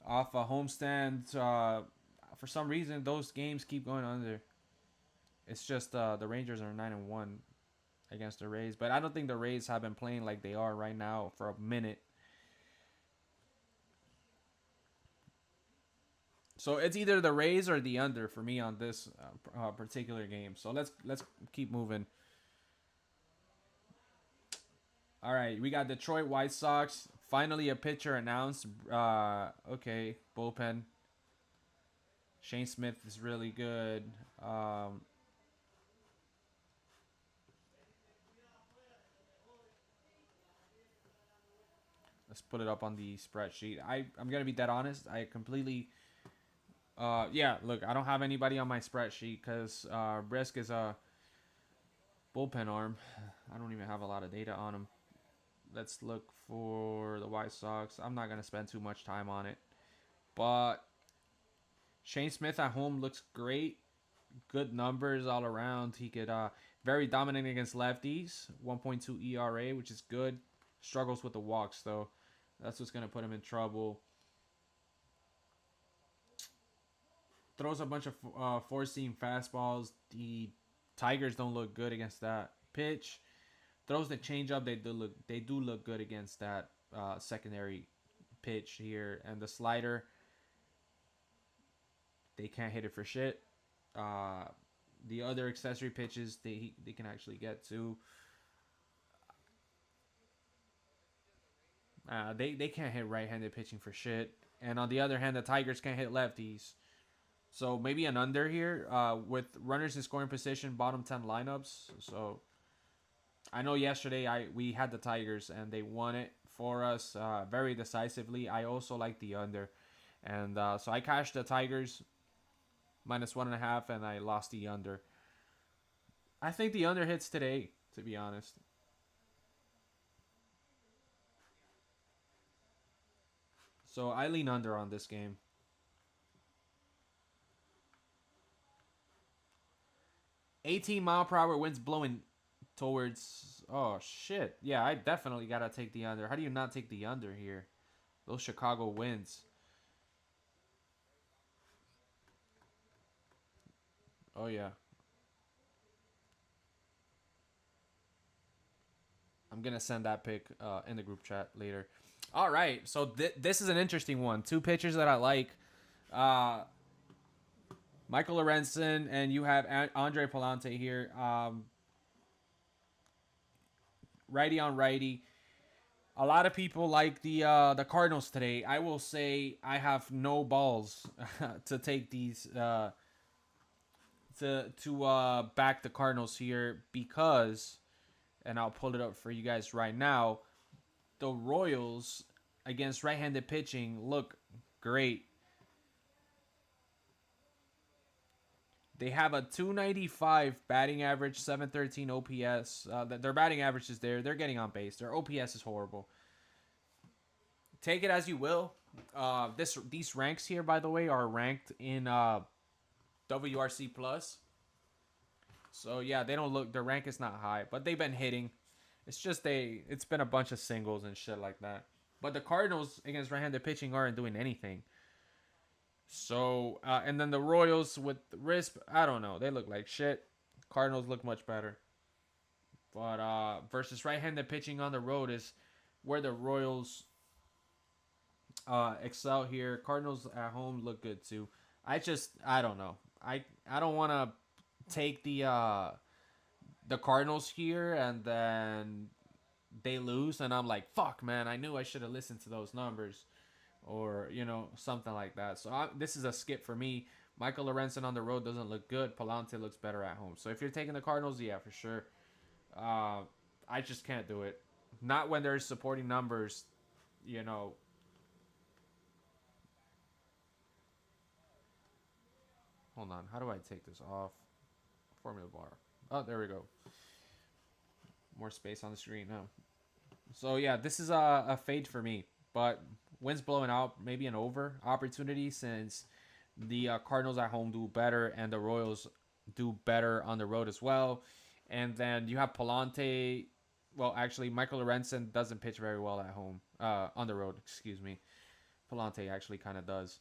S1: off a homestand. For some reason, those games keep going under. It's just the Rangers are 9-1 against the Rays, but I don't think the Rays have been playing like they are right now for a minute. So it's either the Rays or the under for me on this particular game. So let's keep moving. All right, we got Detroit White Sox. Finally, a pitcher announced. Okay, bullpen. Shane Smith is really good. Let's put it up on the spreadsheet. I'm gonna be dead honest. I completely. Yeah. Look, I don't have anybody on my spreadsheet because Brisk is a bullpen arm. I don't even have a lot of data on him. Let's look for the White Sox. I'm not gonna spend too much time on it, but Shane Smith at home looks great. Good numbers all around. He could very dominant against lefties. 1.2 ERA, which is good. Struggles with the walks though. That's what's gonna put him in trouble. Throws a bunch of four-seam fastballs. The Tigers don't look good against that pitch. Throws the changeup. They do look good against that secondary pitch here, and the slider. They can't hit it for shit. The other accessory pitches they can actually get to. They can't hit right-handed pitching for shit. And on the other hand, the Tigers can't hit lefties. So maybe an under here with runners in scoring position, bottom 10 lineups. So I know yesterday we had the Tigers and they won it for us very decisively. I also like the under. And so I cashed the Tigers -1.5 and I lost the under. I think the under hits today, to be honest. So I lean under on this game. 18 mile per hour winds blowing towards. Oh shit! Yeah, I definitely gotta take the under. How do you not take the under here? Those Chicago winds. Oh yeah. I'm gonna send that pic in the group chat later. All right, so this is an interesting one. Two pitchers that I like. Uh, Michael Lorenzen and you have Andre Palante here. Righty on righty. A lot of people like the Cardinals today. I will say I have no balls to take these to back the Cardinals here because, and I'll pull it up for you guys right now. The Royals against right-handed pitching look great. They have a 295 batting average, 713 OPS. Their batting average is there. They're getting on base. Their OPS is horrible. Take it as you will. These ranks here, by the way, are ranked in WRC plus. So yeah, they don't look. Their rank is not high, but they've been hitting. It's been a bunch of singles and shit like that. But the Cardinals against right-handed pitching aren't doing anything. So, and then the Royals with Risp, I don't know. They look like shit. Cardinals look much better. But versus right-handed pitching on the road is where the Royals excel here. Cardinals at home look good too. I don't know. I don't want to take the Cardinals here and then they lose, and I'm like, fuck, man, I knew I should have listened to those numbers, or something like that. So this is a skip for me. Michael Lorenzen on the road doesn't look good. Palante looks better at home. So if you're taking the Cardinals, yeah, for sure. I just can't do it. Not when there's supporting numbers, you know. Hold on, how do I take this off? Formula bar. Oh, there we go. More space on the screen now. So yeah, this is a fade for me. But wins blowing out, maybe an over opportunity since the Cardinals at home do better and the Royals do better on the road as well. And then you have Palante. Well, actually, Michael Lorenzen doesn't pitch very well at home. On the road, excuse me. Palante actually kind of does.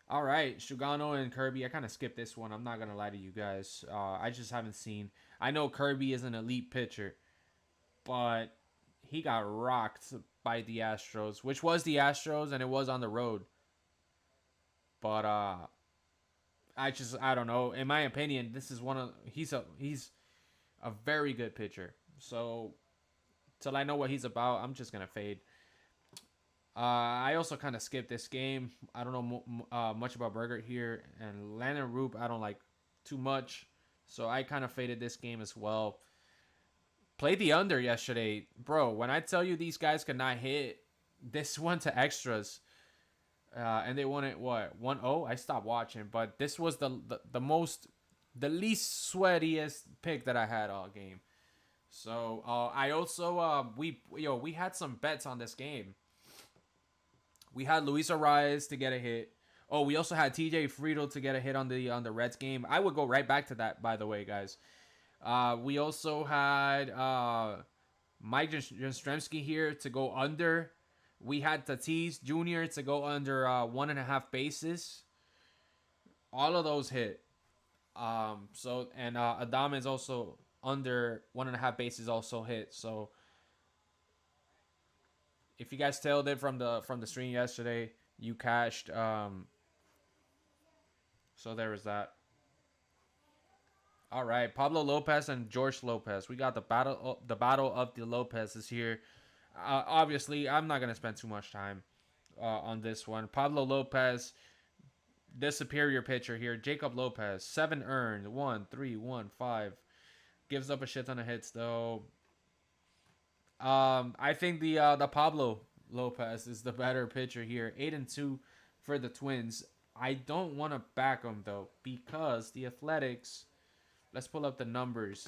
S1: All right, Shugano and Kirby. I kind of skipped this one. I'm not gonna lie to you guys. I just haven't seen. I know Kirby is an elite pitcher, but he got rocked by the Astros, which was the Astros, and it was on the road. But I don't know. In my opinion, this is one of he's a very good pitcher. So till I know what he's about, I'm just gonna fade. I also kind of skipped this game. I don't know much about Burger here, and Landon Roop I don't like too much, so I kind of faded this game as well. Played the under yesterday, bro. When I tell you these guys could not hit, this went to extras, and they won it what 1-0. I stopped watching, but this was the least sweatiest pick that I had all game. So I also we had some bets on this game. We had Luis Arias to get a hit. Oh, we also had TJ Friedl to get a hit on the Reds game. I would go right back to that, by the way, guys. We also had Mike Yastrzemski here to go under. We had Tatis Jr. to go under 1.5 bases. All of those hit. Adam is also under 1.5 bases also hit. So if you guys tailed it from the stream yesterday, you cashed. So there was that. All right, Pablo Lopez and George Lopez. We got the battle of the Lopez's here. Obviously, I'm not gonna spend too much time on this one. Pablo Lopez, the superior pitcher here. Jacob Lopez, 7 earned, 1-3-1-5. Gives up a shit ton of hits though. I think the Pablo Lopez is the better pitcher here. 8-2 for the Twins. I don't want to back them though because the Athletics. Let's pull up the numbers.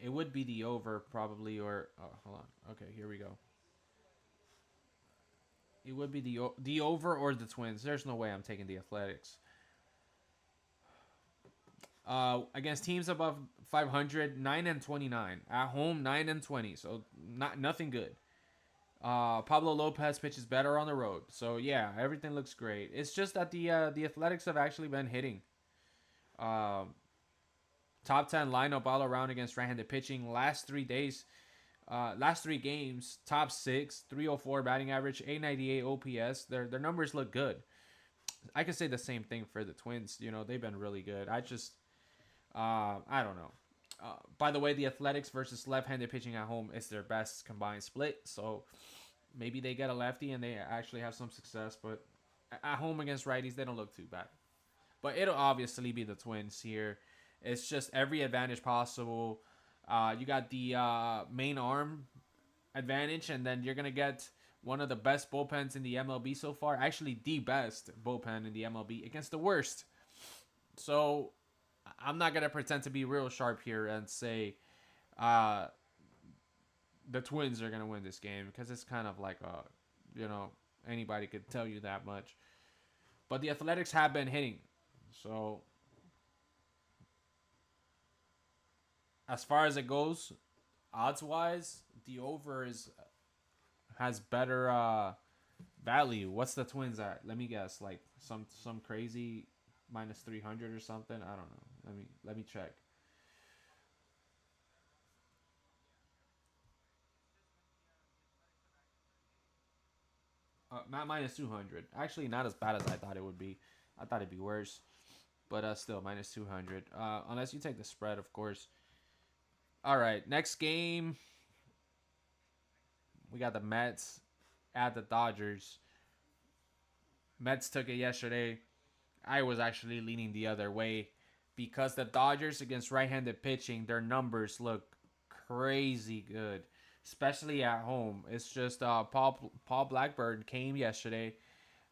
S1: It would be the over probably, or hold on. Okay, here we go. It would be the over or the Twins. There's no way I'm taking the Athletics. Against teams above 500, 9-29. At home, 9-20. So nothing good. Pablo Lopez pitches better on the road. So yeah, everything looks great. It's just that the Athletics have actually been hitting. Top 10 lineup all around against right-handed pitching. Last 3 days, last 3 games, top 6, 304 batting average, 898 OPS. Their numbers look good. I could say the same thing for the Twins. They've been really good. I don't know. By the way, the Athletics versus left-handed pitching at home is their best combined split. So maybe they get a lefty and they actually have some success. But at home against righties, they don't look too bad. But it'll obviously be the Twins here. It's just every advantage possible. You got the main arm advantage, and then you're going to get one of the best bullpens in the MLB so far. Actually, the best bullpen in the MLB against the worst. So I'm not going to pretend to be real sharp here and say the Twins are going to win this game because it's kind of like anybody could tell you that much. But the Athletics have been hitting. So as far as it goes, odds-wise, the over has better value. What's the Twins at? Let me guess. Like some crazy minus 300 or something. I don't know. Let me check. Not minus 200. Actually, not as bad as I thought it would be. I thought it'd be worse. But still, minus 200. Unless you take the spread, of course. All right, next game we got the Mets at the Dodgers. Mets took it yesterday. I was actually leaning the other way because the Dodgers against right-handed pitching, their numbers look crazy good, especially at home. It's just Paul Blackburn came yesterday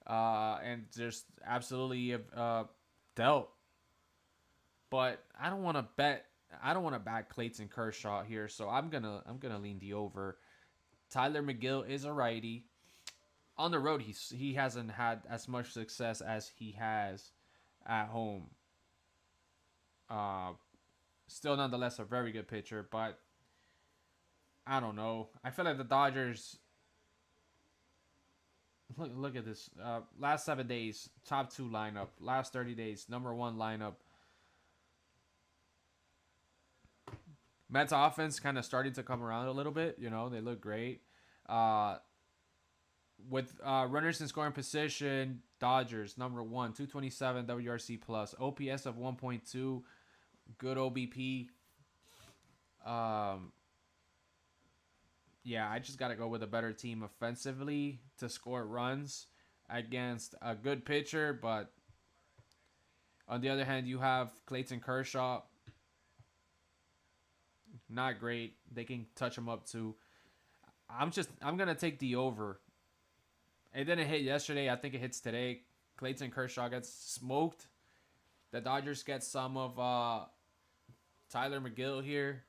S1: and just absolutely dealt. But I don't want to bet. I don't want to back Clayton Kershaw here, so I'm gonna lean the over. Tyler McGill is a righty. On the road, he hasn't had as much success as he has at home. Uh, Still, nonetheless, a very good pitcher, but I don't know. I feel like the Dodgers. Look at this. Last 7 days, top two lineup. Last 30 days, number one lineup. Mets offense kind of starting to come around a little bit. You know, they look great. Uh, with runners in scoring position, Dodgers number one, 227 WRC plus, OPS of 1.2, good OBP. Um, yeah, I just got to go with a better team offensively to score runs against a good pitcher. But on the other hand, you have Clayton Kershaw, not great. They can touch him up too. I'm gonna take the over. It didn't hit yesterday. I think it hits today. Clayton Kershaw gets smoked. The Dodgers get some of Tyler McGill here.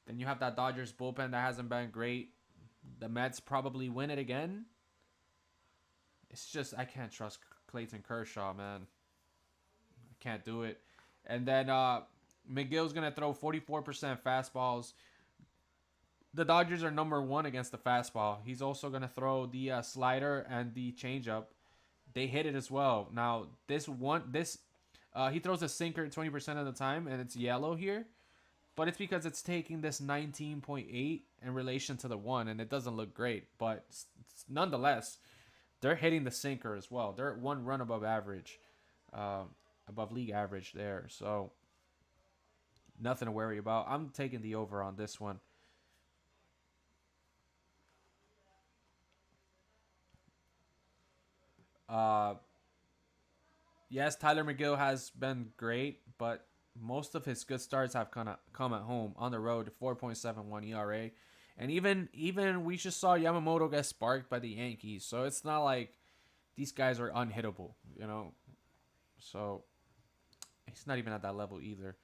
S1: Then you have that Dodgers bullpen that hasn't been great. The Mets probably win it again. It's just I can't trust Clayton Kershaw, man. I can't do it. And then McGill's gonna throw 44% fastballs. The Dodgers are number one against the fastball. He's also gonna throw the slider and the changeup. They hit it as well. Now he throws a sinker 20% of the time, and it's yellow here. But it's because it's taking this 19.8 in relation to the one, and it doesn't look great. But nonetheless, they're hitting the sinker as well. They're at one run above average, above league average there. So nothing to worry about. I'm taking the over on this one. Uh, yes, Tyler McGill has been great, but most of his good starts have kind of come at home on the road. 4.71 ERA, and even we just saw Yamamoto get sparked by the Yankees, so it's not like these guys are unhittable, you know. So he's not even at that level either.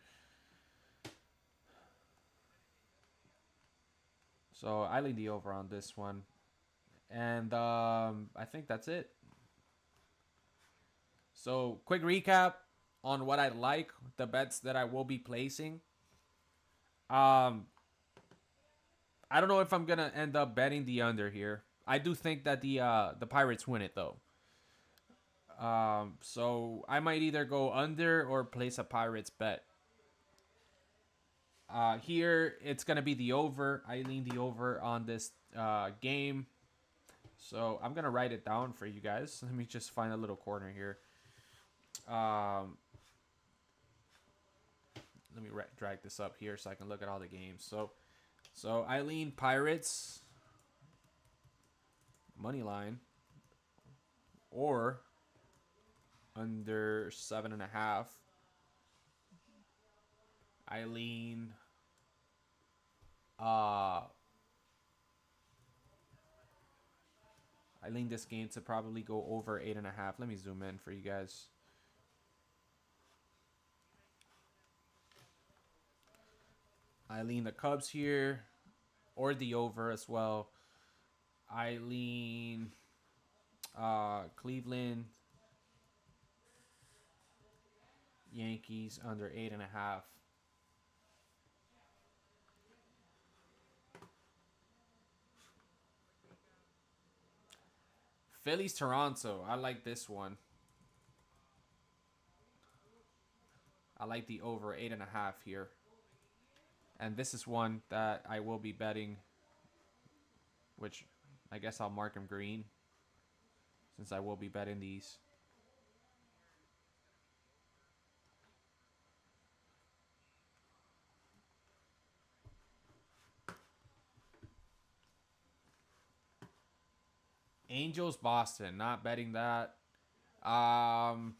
S1: So I lean the over on this one, and I think that's it. So quick recap on what I like, the bets that I will be placing. Um, I don't know if I'm gonna end up betting the under here. I do think that the Pirates win it though. So I might either go under or place a Pirates bet. Here it's gonna be the over. I lean the over on this game. So I'm gonna write it down for you guys. Let me just find a little corner here. Um, Let me drag this up here so I can look at all the games. So I lean Pirates money line or under 7.5. I lean uh I lean this game to probably go over 8.5. Let me zoom in for you guys. I lean the Cubs here or the over as well. I lean Cleveland Yankees under 8.5. Phillies Toronto. I like this one. I like the over 8.5 here. And this is one that I will be betting, which I guess I'll mark him green since I will be betting these. Angels, Boston. Not betting that. Um,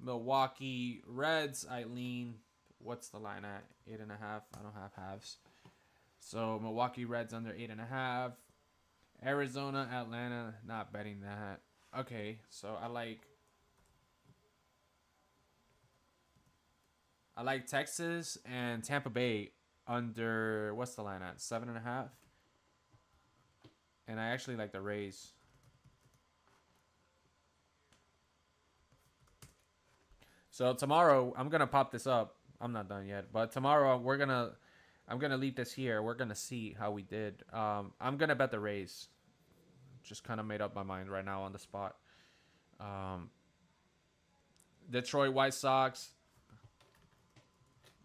S1: Milwaukee Reds, I lean. What's the line at? 8.5. I don't have halves. So Milwaukee Reds under 8.5. Arizona, Atlanta, not betting that. Okay, so I like Texas and Tampa Bay under, what's the line at? 7.5. And I actually like the Rays. So tomorrow I'm gonna pop this up. I'm not done yet, but tomorrow I'm gonna leave this here. We're gonna see how we did. I'm gonna bet the Rays. Just kind of made up my mind right now on the spot. Um, Detroit White Sox.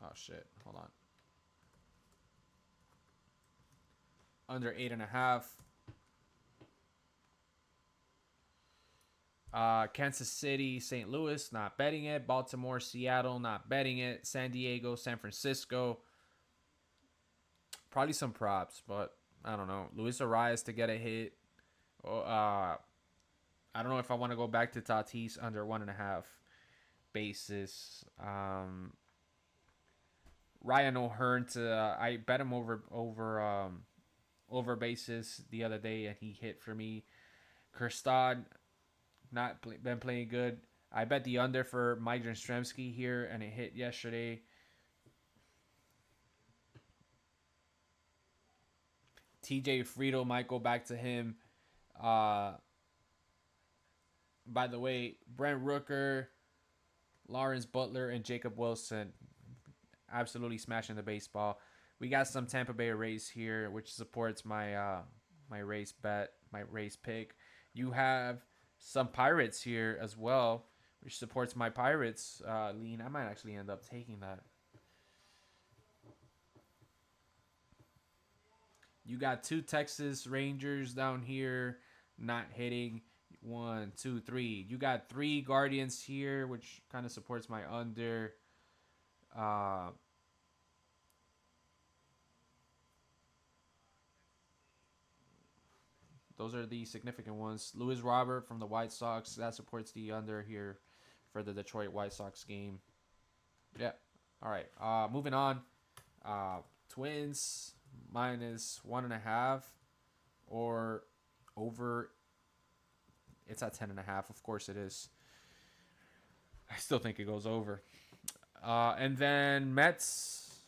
S1: Oh shit! Hold on. Under 8.5. Kansas City, St. Louis, not betting it. Baltimore, Seattle, not betting it. San Diego, San Francisco. Probably some props, but I don't know. Luis Arias to get a hit. I don't know if I want to go back to Tatis under 1.5 bases. Ryan O'Hearn to I bet him over bases the other day and he hit for me. Kerstad been playing good. I bet the under for Mike Yastrzemski here and it hit yesterday. TJ Friedl might go back to him. By the way, Brent Rooker, Lawrence Butler, and Jacob Wilson absolutely smashing the baseball. We got some Tampa Bay Rays here, which supports my my race bet, my race pick. You have some Pirates here as well, which supports my Pirates lean. I might actually end up taking that. You got two Texas Rangers down here, not hitting. 1, 2, 3. You got 3 Guardians here, which kind of supports my under. Uh, those are the significant ones. Luis Robert from the White Sox, that supports the under here for the Detroit White Sox game. Yeah. All right. Moving on. Twins minus 1.5 or over. It's at 10.5. Of course it is. I still think it goes over. And then Mets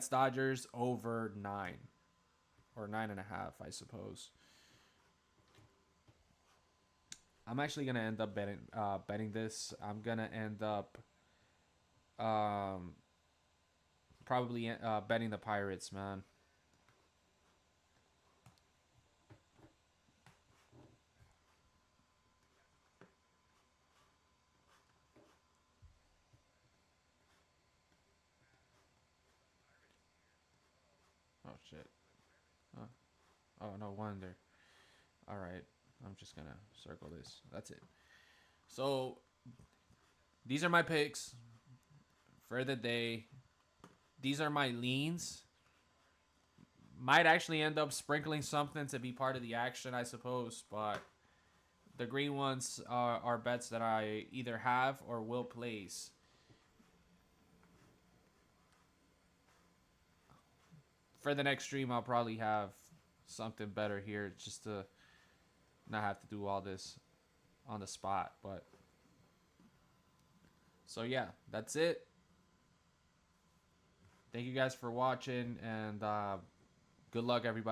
S1: Dodgers over 9 or 9.5, I suppose. I'm actually gonna end up betting this. I'm gonna end up probably betting the Pirates, man. Oh shit. Oh, oh no wonder. All right. I'm just gonna circle this. That's it. So these are my picks for the day. These are my leans. Might actually end up sprinkling something to be part of the action, I suppose. But the green ones are bets that I either have or will place. For the next stream, I'll probably have something better here just to not have to do all this on the spot. But so yeah, that's it. Thank you guys for watching and good luck, everybody.